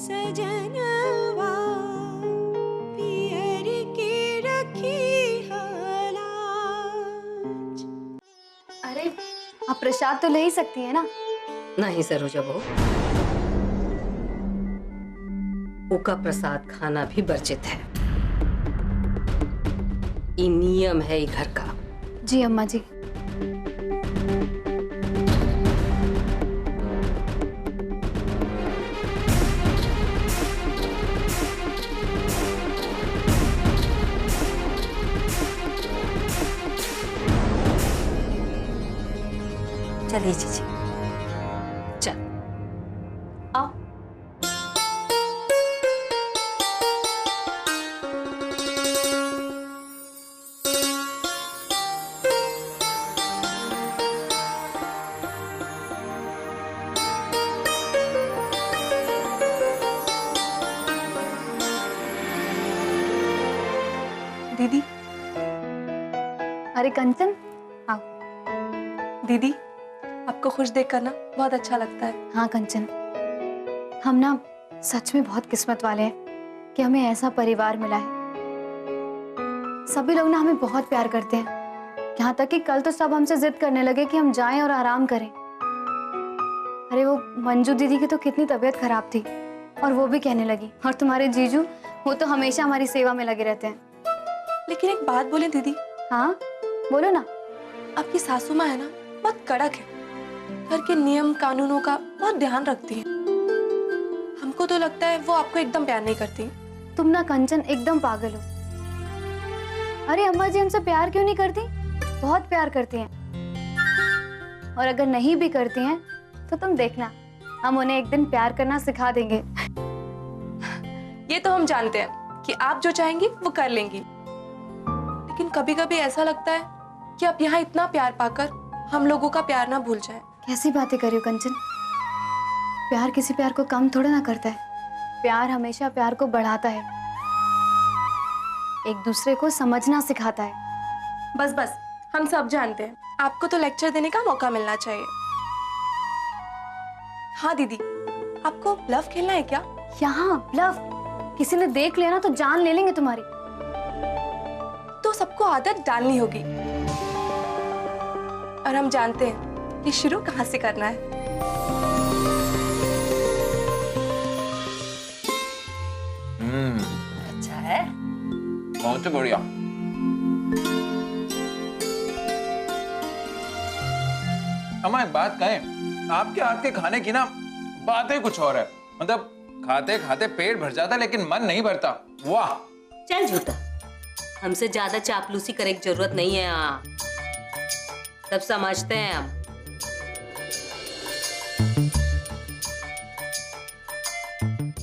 सजनवा पियर के रखी हालाज। अरे आप प्रसाद तो ले ही सकती है ना? नहीं सरोजा बहू, उका प्रसाद खाना भी वर्जित है। ये नियम है घर का। जी अम्मा जी। चलिए जीजी, चल आओ। दीदी। अरे कंचन आओ। दीदी, आपको खुश देखकर ना बहुत अच्छा लगता है। हाँ कंचन, हम ना सच में बहुत किस्मत वाले हैं कि हमें ऐसा परिवार मिला है। सभी लोग ना हमें बहुत प्यार करते हैं, यहाँ तक कि कल तो सब हमसे जिद करने लगे कि हम जाएं और आराम करें। अरे वो मंजू दीदी की तो कितनी तबीयत खराब थी और वो भी कहने लगी, और तुम्हारे जीजू वो तो हमेशा हमारी सेवा में लगे रहते हैं। लेकिन एक बात बोले दीदी। हाँ बोलो ना। आपकी सासू माँ है ना, बहुत कड़क है, घर के नियम कानूनों का बहुत ध्यान रखती है। हमको तो लगता है वो आपको एकदम प्यार नहीं करती। तुम ना कंचन एकदम पागल हो। अरे अम्मा जी हमसे प्यार क्यों नहीं करती? बहुत प्यार करती हैं। और अगर नहीं भी करती हैं तो तुम देखना, हम उन्हें एक दिन प्यार करना सिखा देंगे। ये तो हम जानते हैं कि आप जो चाहेंगी वो कर लेंगी, लेकिन कभी कभी ऐसा लगता है कि आप यहाँ इतना प्यार पाकर हम लोगों का प्यार ना भूल जाए। कैसी बातें कर रही हो कंचन? प्यार किसी प्यार को कम थोड़ा ना करता है। प्यार हमेशा प्यार को बढ़ाता है, एक दूसरे को समझना सिखाता है। बस बस, हम सब जानते हैं, आपको तो लेक्चर देने का मौका मिलना चाहिए। हाँ दीदी, आपको ब्लफ खेलना है क्या? यहाँ ब्लफ? किसी ने देख लिया ना तो जान ले लेंगे तुम्हारी। तो सबको आदत डालनी होगी, और हम जानते हैं कि शुरू कहाँ से करना है। अच्छा है, बहुत बढ़िया। अम्मा एक बात कहें, आपके हाथ के खाने की ना बातें कुछ और है। मतलब खाते खाते पेट भर जाता लेकिन मन नहीं भरता। वाह। चल झूठा, हमसे ज्यादा चापलूसी करने की जरूरत नहीं है। यहाँ सब समझते हैं हम।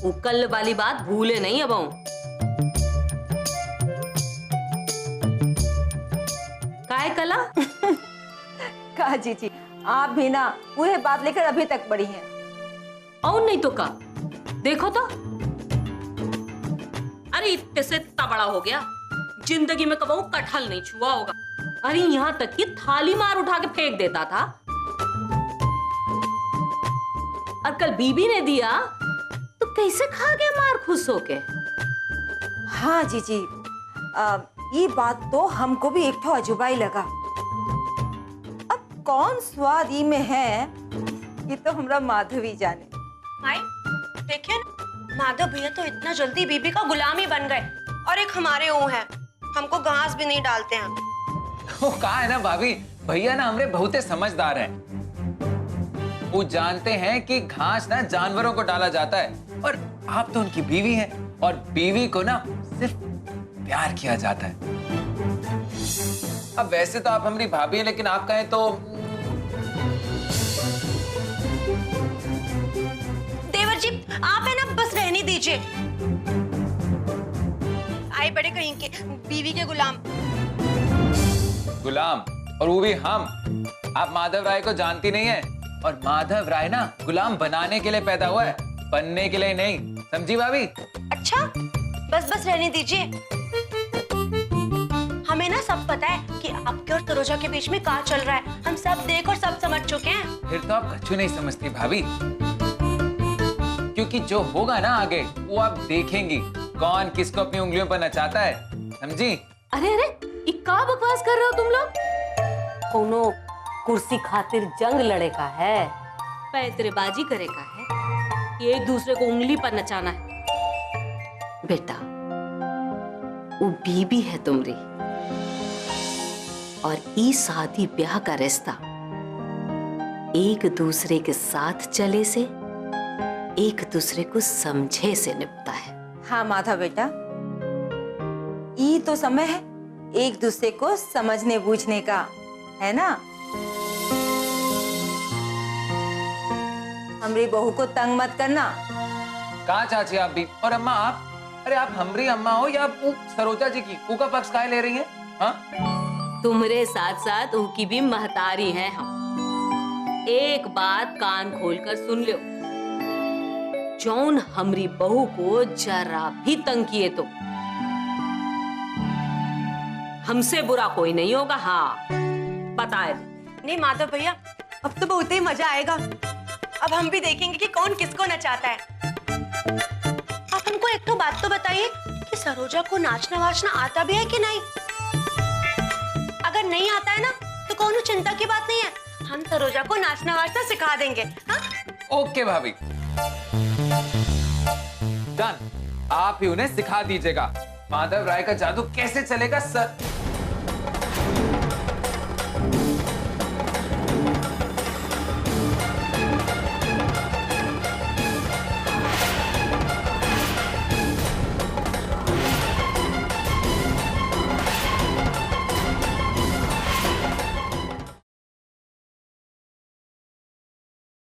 वो कल वाली बात भूले नहीं अब हम। काय कला? कहा जीजी, आप भी ना वही बात लेकर अभी तक बड़ी हैं। और नहीं तो का, देखो तो, अरे इतने से इतना बड़ा हो गया, जिंदगी में कभी कटहल नहीं छुआ होगा। अरे यहाँ तक कि थाली मार उठा के फेंक देता था, और कल बीबी ने दिया तो कैसे खा गया मार खुश होके। हाँ जीजी, ये बात तो हमको भी एक ठो अजूबा ही लगा। अब कौन स्वाद ई में है, ये तो हमरा माधवी जाने। माई देखिए, माधव भैया तो इतना जल्दी बीबी का गुलाम ही बन गए, और एक हमारे वो हैं, हमको घास भी नहीं डालते हैं। वो कहा है ना भाभी, भैया ना हमरे बहुते समझदार हैं। वो जानते हैं कि घास ना जानवरों को डाला जाता है, और आप तो उनकी बीवी हैं, और बीवी को ना सिर्फ प्यार किया जाता है। अब वैसे तो आप हमारी भाभी हैं, लेकिन आप कहें तो देवर जी, आप है ना बस रहने दीजिए। आए बड़े कहीं के बीवी के गुलाम। गुलाम, और वो भी हम। आप माधव राय को जानती नहीं है, और माधव राय ना गुलाम बनाने के लिए पैदा हुआ है, बनने के लिए नहीं। समझी भाभी? अच्छा, बस बस रहने दीजिए। हमें ना सब पता है कि आपके और सरोजा के बीच में क्या चल रहा है। हम सब देख और सब समझ चुके हैं। फिर तो आप कछु नहीं समझती भाभी। क्योंकि जो होगा ना आगे वो आप देखेंगी, कौन किसको अपनी उंगलियों पर नचाता है, समझी? अरे अरे, ये का बकवास कर रहे हो तुम लोग? कोनो कुर्सी खातिर जंग लड़े का है, पैतरेबाजी करे का है, ये एक दूसरे को उंगली पर नचाना है। बेटा, वो बीबी है तुम्हारी, और ई शादी ब्याह का रिश्ता एक दूसरे के साथ चले से, एक दूसरे को समझे से निपटा है। हाँ माधव बेटा, ये तो समय है एक दूसरे को समझने बूझने का, है ना? हमारी बहू को तंग मत करना। कहा चाची आप भी, और अम्मा आप? अरे आप हमरी अम्मा हो या आप सरोजा जी की? ऊ का पक्ष काहे ले रही हैं? हाँ? तुम्हारे साथ साथ उनकी भी महतारी हैं हम। एक बात कान खोलकर सुन लो, जौन हमरी बहू को जरा भी तंग किए तो हमसे बुरा कोई नहीं होगा। हाँ, बताए। नहीं माधव भैया, अब तो बहुत ही मजा आएगा। अब हम भी देखेंगे कि कौन किसको नचाता है। आप हमको एक तो बात तो बताइए कि सरोजा को नाचना वाचना आता भी है कि नहीं? अगर नहीं आता है ना तो कौनो चिंता की बात नहीं है, हम सरोजा को नाचना वाचना सिखा देंगे। हाँ? ओके भाभी, डन। आप ही उन्हें सिखा दीजिएगा माधव राय का जादू कैसे चलेगा सर।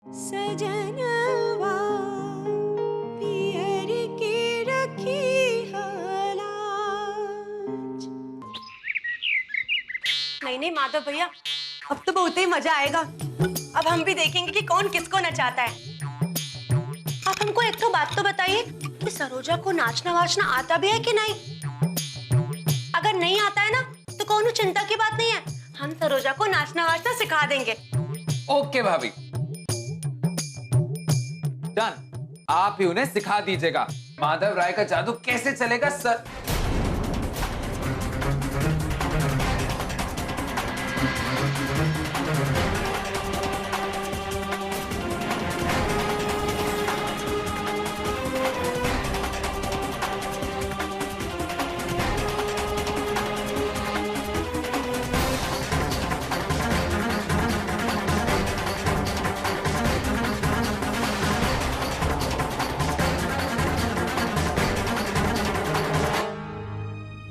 सजनवा पियर के रखी हालाज। नहीं माधव भैया, अब तो बहुत ही मजा आएगा। अब हम भी देखेंगे कि कौन किसको नचाता है। आप हमको एक तो बात तो बताइए कि सरोजा को नाचना वाचना आता भी है कि नहीं? अगर नहीं आता है ना तो कौनो चिंता की बात नहीं है, हम सरोजा को नाचना वाचना सिखा देंगे। ओके भाभी, डन। आप ही उन्हें सिखा दीजिएगा माधव राय का जादू कैसे चलेगा सर।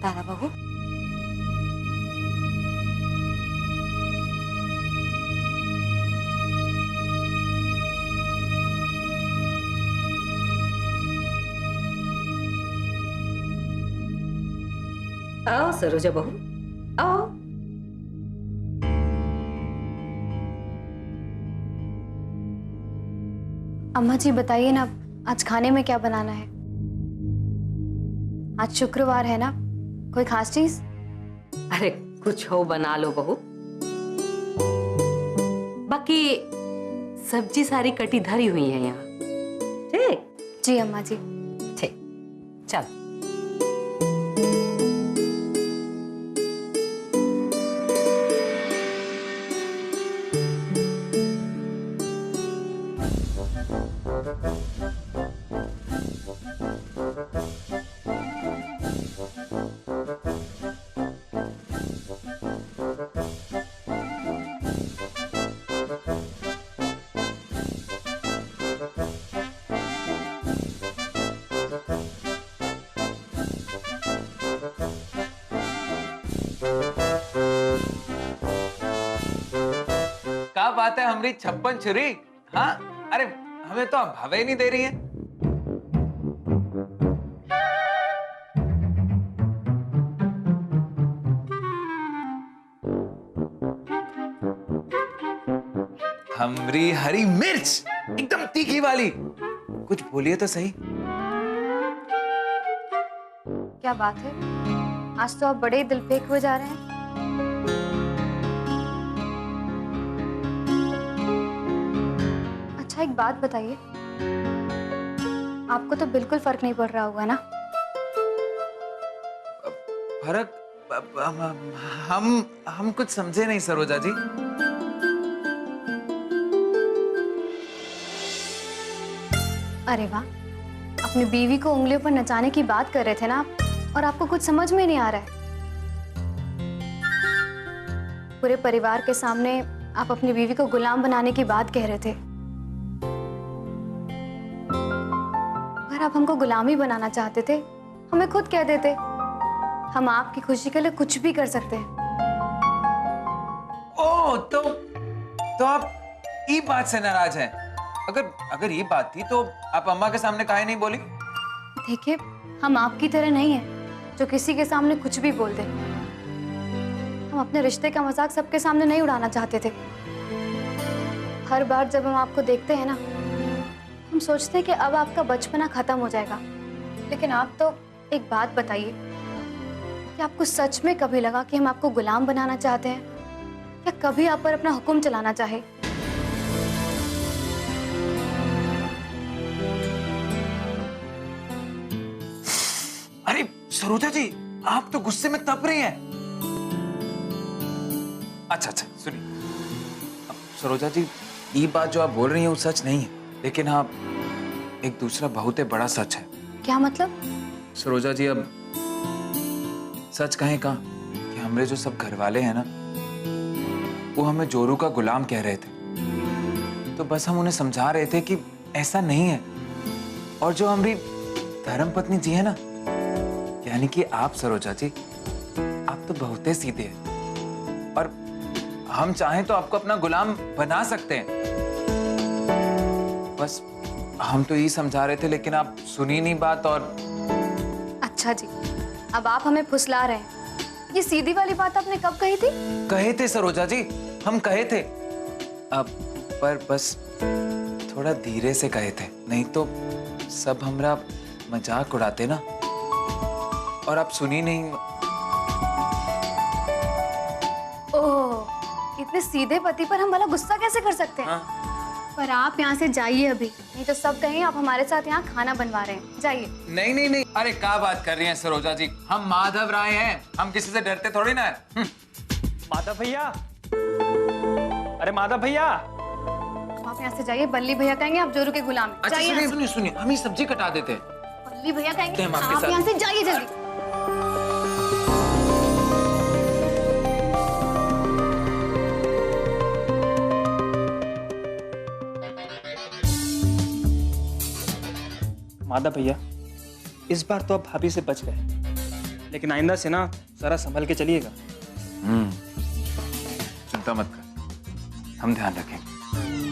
तारा बहू, आओ सरोजा बहू, आओ। अम्मा जी बताइए ना, आज खाने में क्या बनाना है? आज शुक्रवार है ना, कोई खास चीज? अरे कुछ हो बना लो बहू, बाकी सब्जी सारी कटी धरी हुई है यहाँ। ठीक? जी अम्मा जी। ठीक, चल। क्या बात है हमारी छप्पन छुरी? हाँ, अरे हमें तो आप भावे ही नहीं दे रही हैं। हमरी हरी मिर्च एकदम तीखी वाली, कुछ बोलिए तो सही। क्या बात है, आज तो आप बड़े दिल फेंक हुए जा रहे हैं। अच्छा एक बात बताइए, आपको तो बिल्कुल फर्क नहीं पड़ रहा होगा ना? फर्क? हम कुछ समझे नहीं सरोजा जी। अरे वाह, अपनी बीवी को उंगलियों पर नचाने की बात कर रहे थे ना आप, और आपको कुछ समझ में नहीं आ रहा है। पूरे परिवार के सामने आप अपनी बीवी को गुलाम बनाने की बात कह रहे थे। अगर आप हमको गुलामी बनाना चाहते थे, हमें खुद कह देते। हम आपकी खुशी के लिए कुछ भी कर सकते हैं। ओह, तो आप ये बात से नाराज हैं? अगर ये बात थी तो आप अम्मा के सामने काहे नहीं बोली? देखिए, हम आपकी तरह नहीं हैं जो किसी के सामने कुछ भी बोल दे। हम अपने रिश्ते का मजाक सबके सामने नहीं उड़ाना चाहते थे। हर बार जब हम आपको देखते हैं ना, हम सोचते हैं कि अब आपका बचपना खत्म हो जाएगा। लेकिन आप तो एक बात बताइए कि आपको सच में कभी लगा कि हम आपको गुलाम बनाना चाहते हैं, या कभी आप पर अपना हुक्म चलाना चाहे? अरे सरोजा जी, आप तो गुस्से में तप रही हैं। अच्छा सुनिए, अब सरोजा जी, ये बात जो आप बोल रही हैं वो सच नहीं है, लेकिन हाँ, एक दूसरा बहुत ही बड़ा सच है। क्या मतलब? सरोजा जी, अब सच कहें का कि हमरे जो सब घर वाले हैं ना, वो हमें जोरू का गुलाम कह रहे थे। तो बस हम उन्हें समझा रहे थे कि ऐसा नहीं है। और जो हमारी धर्म पत्नी जी है ना, यानी कि आप सरोजा जी, आप तो बहुत ही सीधे हैं, और हम चाहें तो आपको अपना गुलाम बना सकते हैं। बस हम तो यही समझा रहे थे, लेकिन आप सुनी नहीं बात। और अच्छा जी, अब आप हमें फुसला रहे हैं। ये सीधी वाली बात आपने कब कही थी? कहे थे सरोजा जी, हम कहे थे, अब पर बस थोड़ा धीरे से कहे थे, नहीं तो सब हमरा मजाक उड़ाते ना। और आप सुनी नहीं। ओह, इतने सीधे पति पर हम भला गुस्सा कैसे कर सकते हैं? हाँ? पर आप यहाँ से जाइए अभी, नहीं तो सब कहेंगे आप हमारे साथ यहाँ खाना बनवा रहे हैं। जाइए। नहीं, अरे क्या बात कर रही हैं सरोजा जी, हम माधव राय हैं, हम किसी से डरते थोड़ी ना है। माधव भैया, अरे माधव भैया, आप यहाँ से जाइए। बल्ली भैया कहेंगे आप जोरू के गुलाम हैं। अच्छा जाइए यहाँ से। सुनिए, हम ही सब्जी कटा देते हैं। बल्ली भैया कहेंगे हम आपके आप साथ। यहाँ से जाइए जल्दी। माधव भैया, इस बार तो आप भाभी से बच गए, लेकिन आइंदा से ना जरा संभल के चलिएगा। चिंता मत कर, हम ध्यान रखेंगे।